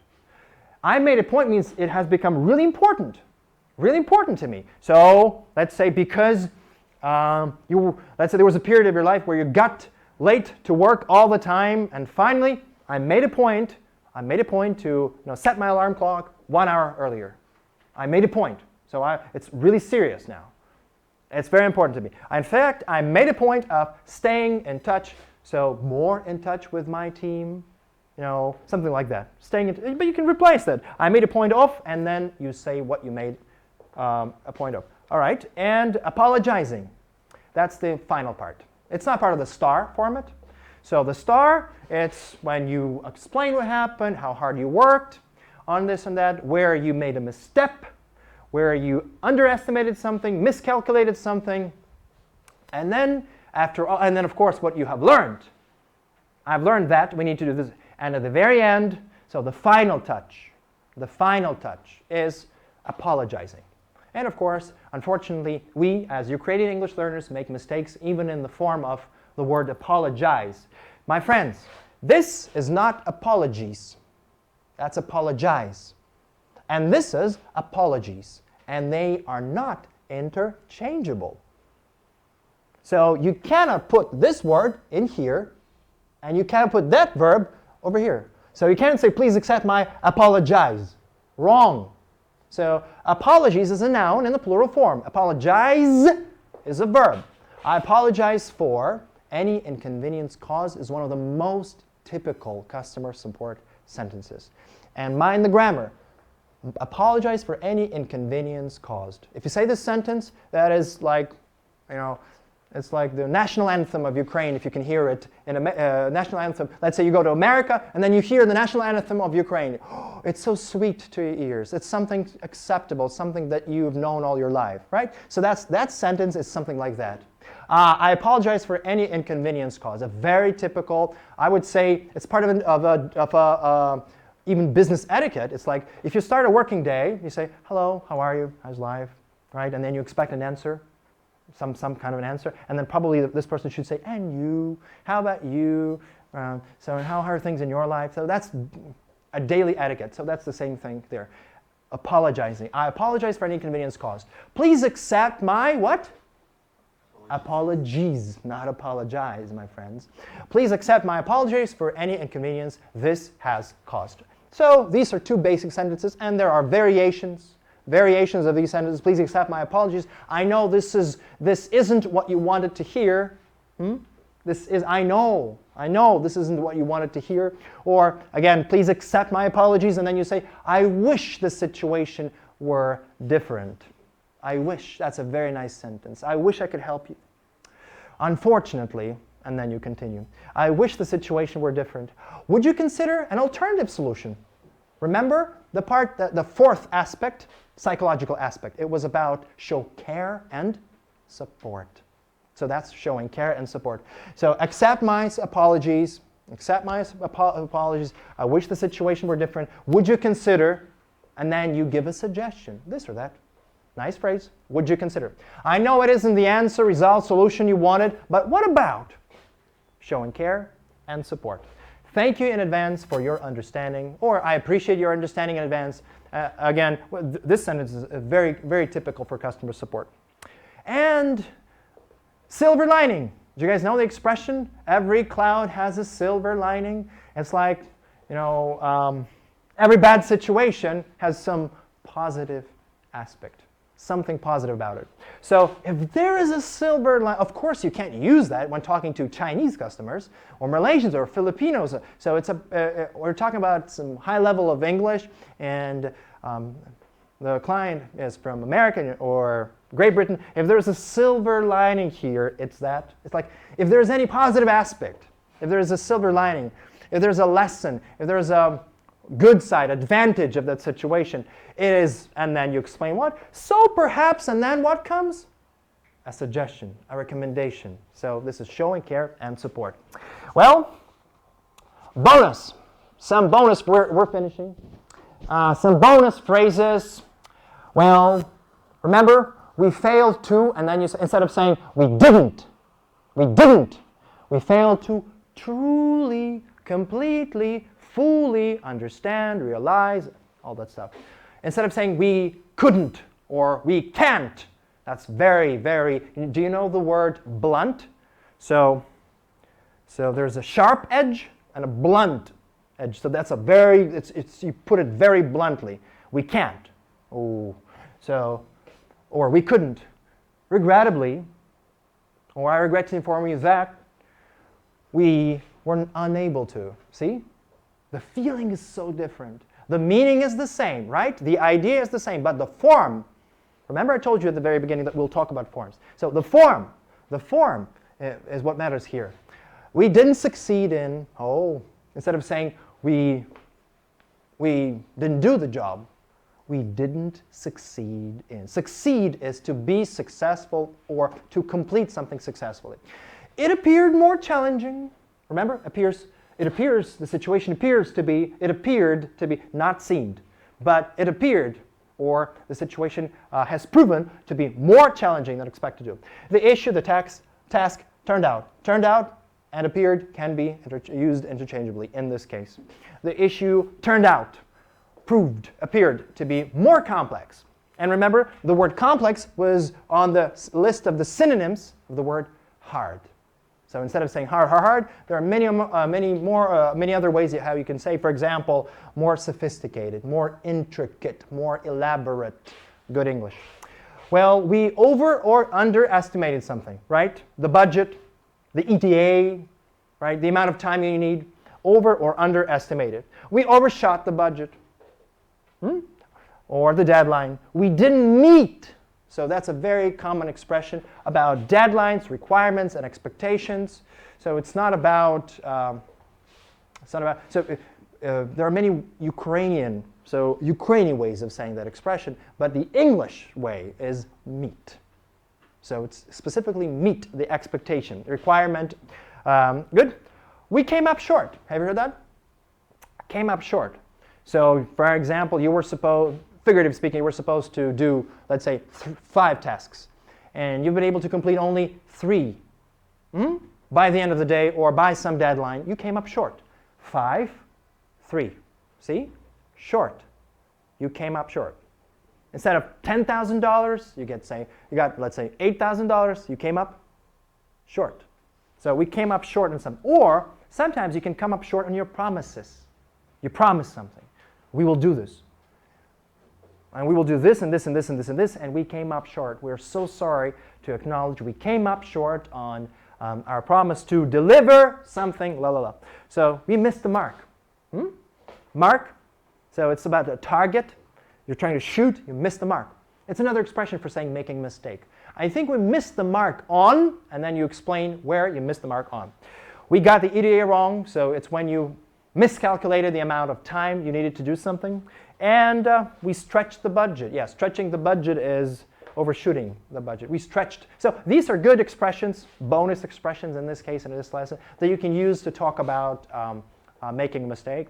I made a point means it has become really important to me. So let's say because let's say there was a period of your life where you got late to work all the time, and finally I made a point to set my alarm clock 1 hour earlier. I made a point. So it's really serious now. It's very important to me. In fact, I made a point of staying in touch, so more in touch with my team, something like that. But you can replace that. I made a point of, and then you say what you made a point of. All right, and apologizing. That's the final part. It's not part of the star format. So the star, it's when you explain what happened, how hard you worked on this and that, where you made a misstep, where you underestimated something, miscalculated something, and then of course what you have learned. I've learned that we need to do this. And at the very end, so the final touch is apologizing. And of course, unfortunately, we as Ukrainian English learners make mistakes even in the form of the word apologize. My friends, this is not apologies. That's apologize. And this is apologies. And they are not interchangeable. So you cannot put this word in here, and you can't put that verb over here. So you can't say, please accept my apologize. Wrong. So apologies is a noun in the plural form. Apologize is a verb. I apologize for any inconvenience caused is one of the most typical customer support sentences. And mind the grammar. Apologize for any inconvenience caused. If you say this sentence, that is like, it's like the national anthem of Ukraine, if you can hear it in a national anthem. Let's say you go to America, and then you hear the national anthem of Ukraine. Oh, it's so sweet to your ears. It's something acceptable, something that you've known all your life, right? So that sentence is something like that. I apologize for any inconvenience caused. A very typical, I would say, it's part of even business etiquette, it's like if you start a working day, you say, hello, how are you, how's life, right? And then you expect an answer, some kind of an answer, and then probably this person should say, and you, how about you? So how are things in your life? So that's a daily etiquette, so that's the same thing there. Apologizing. I apologize for any inconvenience caused. Please accept my what? Apologies, not apologize, my friends. Please accept my apologies for any inconvenience this has caused. So these are two basic sentences, and there are variations of these sentences. Please accept my apologies. I know this isn't what you wanted to hear. I know this isn't what you wanted to hear. Or again, please accept my apologies, and then you say, I wish the situation were different. I wish, that's a very nice sentence. I wish I could help you. Unfortunately, and then you continue. I wish the situation were different. Would you consider an alternative solution? Remember the fourth aspect, psychological aspect. It was about show care and support. So that's showing care and support. So accept my apologies. Accept my apologies. I wish the situation were different. Would you consider? And then you give a suggestion, this or that. Nice phrase. Would you consider? I know it isn't the answer, result, solution you wanted, but what about showing care and support? Thank you in advance for your understanding, or I appreciate your understanding in advance. Again, this sentence is very, very typical for customer support. And silver lining. Do you guys know the expression? Every cloud has a silver lining. It's like, every bad situation has some positive aspect. Something positive about it. So if there is a silver line, of course you can't use that when talking to Chinese customers or Malaysians or Filipinos. So it's we're talking about some high level of English, and the client is from America or Great Britain. If there's a silver lining here, it's that. It's like if there's any positive aspect, if there's a silver lining, if there's a lesson, if there's a good side, advantage of that situation, it is, and then you explain what. So perhaps, and then what comes? A suggestion, a recommendation. So this is showing care and support. Well, bonus. Some bonus, we're finishing. Some bonus phrases. Well, remember, we failed to, and then you instead of saying we didn't, we failed to truly, completely, fully understand, realize, all that stuff. Instead of saying we couldn't or we can't, that's very, very, do you know the word blunt? So there's a sharp edge and a blunt edge. So that's a very, you put it very bluntly. We can't. Oh, so, or we couldn't. Regrettably, or I regret to inform you that we were unable to. See? The feeling is so different. The meaning is the same, right? The idea is the same, but the form, remember I told you at the very beginning that we'll talk about forms. So the form is what matters here. We didn't succeed in, instead of saying we didn't do the job, we didn't succeed in. Succeed is to be successful or to complete something successfully. It appeared more challenging. Remember, the situation appeared to be, not seemed, but it appeared, or the situation has proven to be more challenging than expected to. The issue, the task turned out and appeared can be used interchangeably in this case. The issue turned out, appeared to be more complex. And remember, the word complex was on the list of the synonyms of the word hard. So instead of saying hard, there are many other ways how you can say, for example, more sophisticated, more intricate, more elaborate. Good English. Well, we over or underestimated something, right? The budget, the ETA, right? The amount of time you need, over or underestimated. We overshot the budget, or the deadline. We didn't meet. So that's a very common expression about deadlines, requirements, and expectations. So it's not about, there are many Ukrainian ways of saying that expression, but the English way is meet. So it's specifically meet the expectation, the requirement. Good. We came up short. Have you heard that? Came up short. So, for example, figuratively speaking, you were supposed to do, let's say, 5 tasks. And you've been able to complete only 3. By the end of the day or by some deadline, you came up short. 5, 3. See? Short. You came up short. Instead of $10,000, you got, let's say, $8,000, you came up short. So we came up short in some. Or sometimes you can come up short on your promises. You promise something. We will do this. And we will do this and this and this and this and this, and we came up short. We're so sorry to acknowledge we came up short on our promise to deliver something, la la la. So we missed the mark. Mark, so it's about a target. You're trying to shoot, you missed the mark. It's another expression for saying making a mistake. I think we missed the mark on, and then you explain where you missed the mark on. We got the EDA wrong, so it's when you miscalculated the amount of time you needed to do something. And we stretched the budget. Yeah, stretching the budget is overshooting the budget. We stretched. So these are good expressions, bonus expressions in this case, in this lesson, that you can use to talk about making a mistake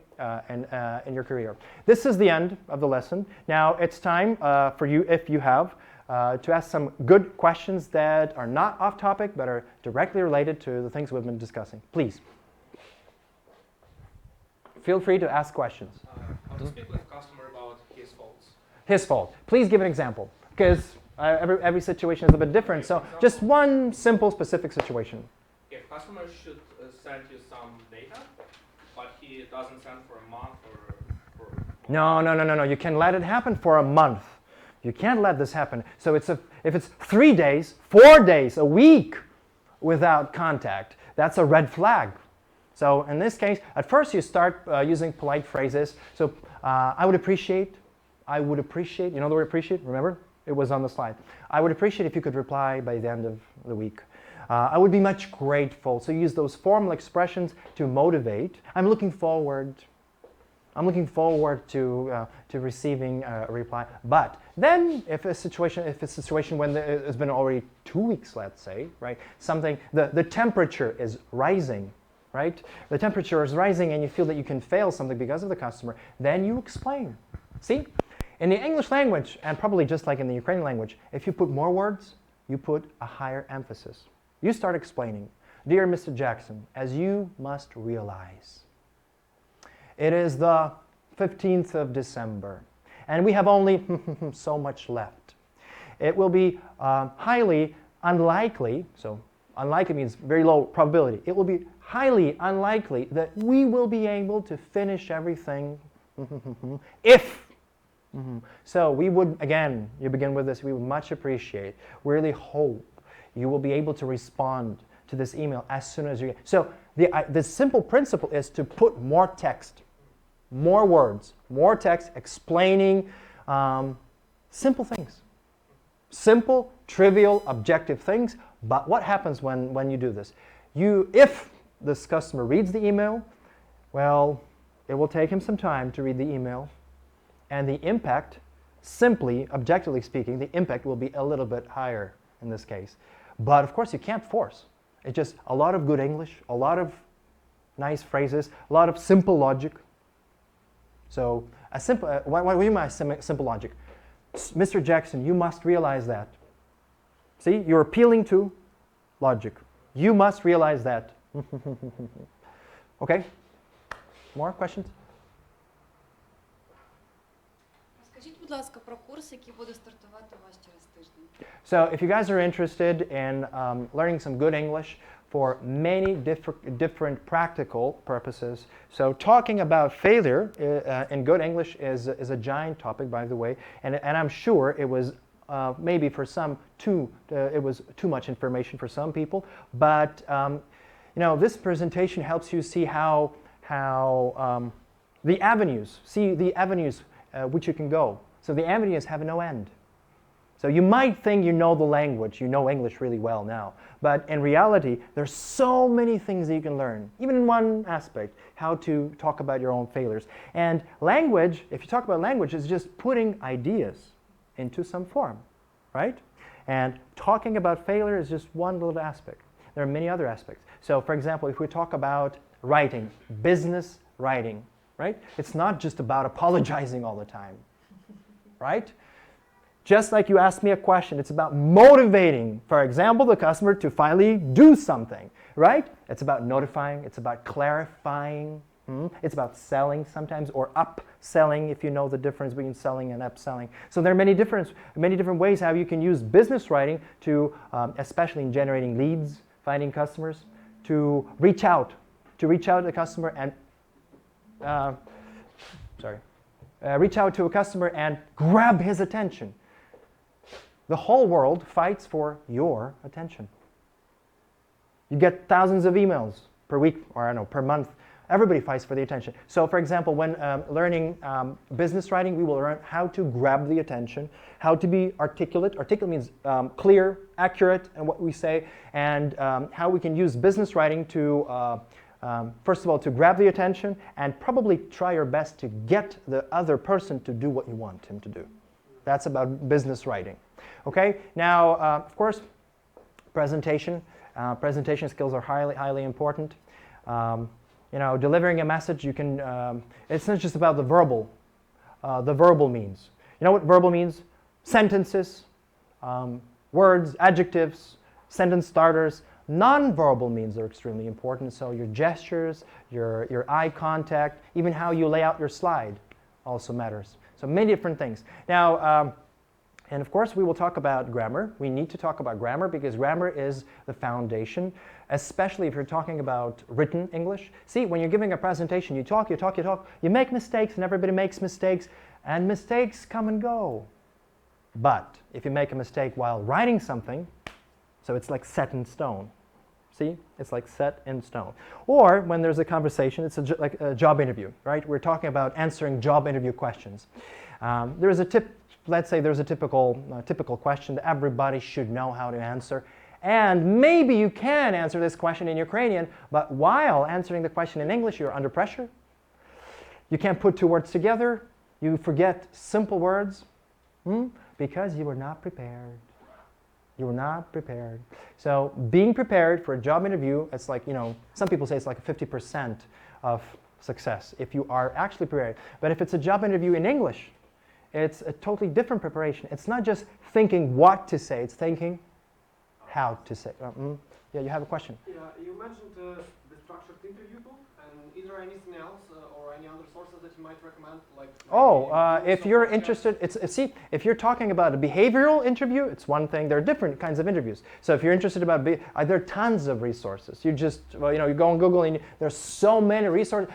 in your career. This is the end of the lesson. Now it's time for you, if you have, to ask some good questions that are not off topic, but are directly related to the things we've been discussing. Please. Feel free to ask questions. How to speak with a customer about his faults? His fault. Please give an example, because every situation is a bit different. So just one simple, specific situation. If customer should send you some data, but he doesn't send for a month or No. You can let it happen for a month. You can't let this happen. So if it's 3 days, 4 days, a week without contact, that's a red flag. So in this case, at first you start using polite phrases. So I would appreciate, you know the word appreciate, remember? It was on the slide. I would appreciate if you could reply by the end of the week. I would be much grateful. So use those formal expressions to motivate. I'm looking forward to receiving a reply. But then if it's a situation when it's been already 2 weeks, let's say, right? The temperature is rising. Right? The temperature is rising and you feel that you can fail something because of the customer, then you explain. See? In the English language, and probably just like in the Ukrainian language, if you put more words, you put a higher emphasis. You start explaining. Dear Mr. Jackson, as you must realize, it is the 15th of December, and we have only so much left. It will be highly unlikely, so unlikely means very low probability. It will be highly unlikely that we will be able to finish everything if. So we would, again, you begin with this, we would much appreciate, really hope you will be able to respond to this email as soon as you get. So the simple principle is to put more text, more words, more text explaining simple things. Simple, trivial, objective things. But what happens when you do this? If this customer reads the email, well, it will take him some time to read the email. And the impact, simply, objectively speaking, the impact will be a little bit higher in this case. But of course, you can't force. It's just a lot of good English, a lot of nice phrases, a lot of simple logic. So, what do you mean by simple logic? Mr. Jackson, you must realize that. See, you're appealing to logic. You must realize that. Okay? More questions? Скажіть, будь ласка, про курс, який буде стартувати у вас через тиждень. So, if you guys are interested in learning some good English for many different practical purposes, so talking about failure in good English is a giant topic, by the way, and I'm sure it was maybe for some it was too much information for some people, but this presentation helps you see how the avenues which you can go. So the avenues have no end. So you might think you know the language, you know English really well now, but in reality, there's so many things that you can learn, even in one aspect, how to talk about your own failures. And language, if you talk about language, is just putting ideas into some form, right? And talking about failure is just one little aspect. There are many other aspects. So for example, if we talk about writing, business writing, right? It's not just about apologizing all the time, right? Just like you asked me a question, it's about motivating, for example, the customer to finally do something, right? It's about notifying, it's about clarifying, it's about selling sometimes, or upselling, if you know the difference between selling and upselling. So there are many different ways how you can use business writing to, especially in generating leads, finding customers, to reach out to the customer and, reach out to a customer and grab his attention. The whole world fights for your attention. You get thousands of emails per week, or I don't know, per month. Everybody fights for the attention. So for example, when learning business writing, we will learn how to grab the attention, how to be articulate. Articulate means clear, accurate in what we say, and how we can use business writing to, first of all, to grab the attention and probably try your best to get the other person to do what you want him to do. That's about business writing. Okay, now, of course, presentation. Presentation skills are highly important. You know, delivering a message, you can, it's not just about the verbal means. You know what verbal means? Sentences, words, adjectives, sentence starters. Non-verbal means are extremely important, so your gestures, your eye contact, even how you lay out your slide also matters. So many different things. Now, and of course, we will talk about grammar. We need to talk about grammar because grammar is the foundation, especially if you're talking about written English. See, when you're giving a presentation, you talk, you make mistakes, and everybody makes mistakes, and mistakes come and go. But if you make a mistake while writing something, so it's like set in stone. See, it's like set in stone. Or when there's a conversation, it's like a job interview, right? We're talking about answering job interview questions. There's a tip. Let's say there's a typical question that everybody should know how to answer. And maybe you can answer this question in Ukrainian, but while answering the question in English, you're under pressure. You can't put two words together. You forget simple words because you were not prepared. You were not prepared. So being prepared for a job interview, it's like, you know, some people say it's like 50% of success if you are actually prepared. But if it's a job interview in English, it's a totally different preparation. It's not just thinking what to say, it's thinking how to say. Yeah, you have a question? Yeah, you mentioned the structured interview book, and is there anything else or any other sources that you might recommend? Like if you're interested, see, if you're talking about a behavioral interview, it's one thing. There are different kinds of interviews. So if you're interested about, there are tons of resources. You just, well, you know, you go on Google and there's so many resources.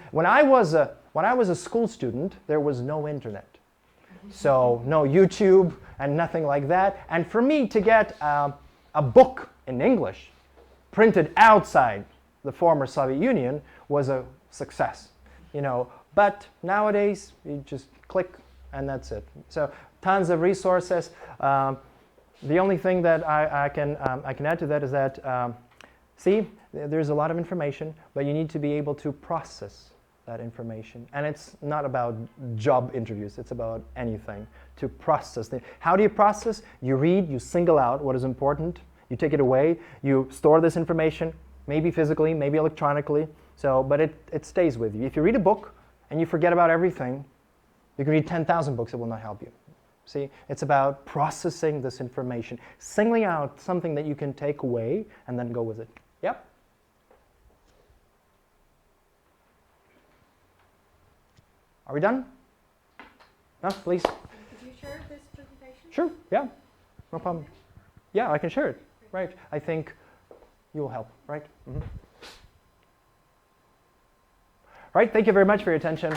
When I was a school student, there was no internet. So no YouTube and nothing like that. And for me to get a book in English printed outside the former Soviet Union was a success, you know. But nowadays you just click and that's it. So tons of resources. The only thing that I can add to that is that see, there's a lot of information, but you need to be able to process that information. And it's not about job interviews, it's about anything. To process things. How do you process? You read, you single out what is important, you take it away, you store this information, maybe physically, maybe electronically, but it stays with you. If you read a book and you forget about everything, you can read 10,000 books, it will not help you. See, it's about processing this information, singling out something that you can take away and then go with it. Yep? Are we done? No, please. Could you share this presentation? Sure, yeah, no problem. Yeah, I can share it, right. I think you will help, right? Right, thank you very much for your attention.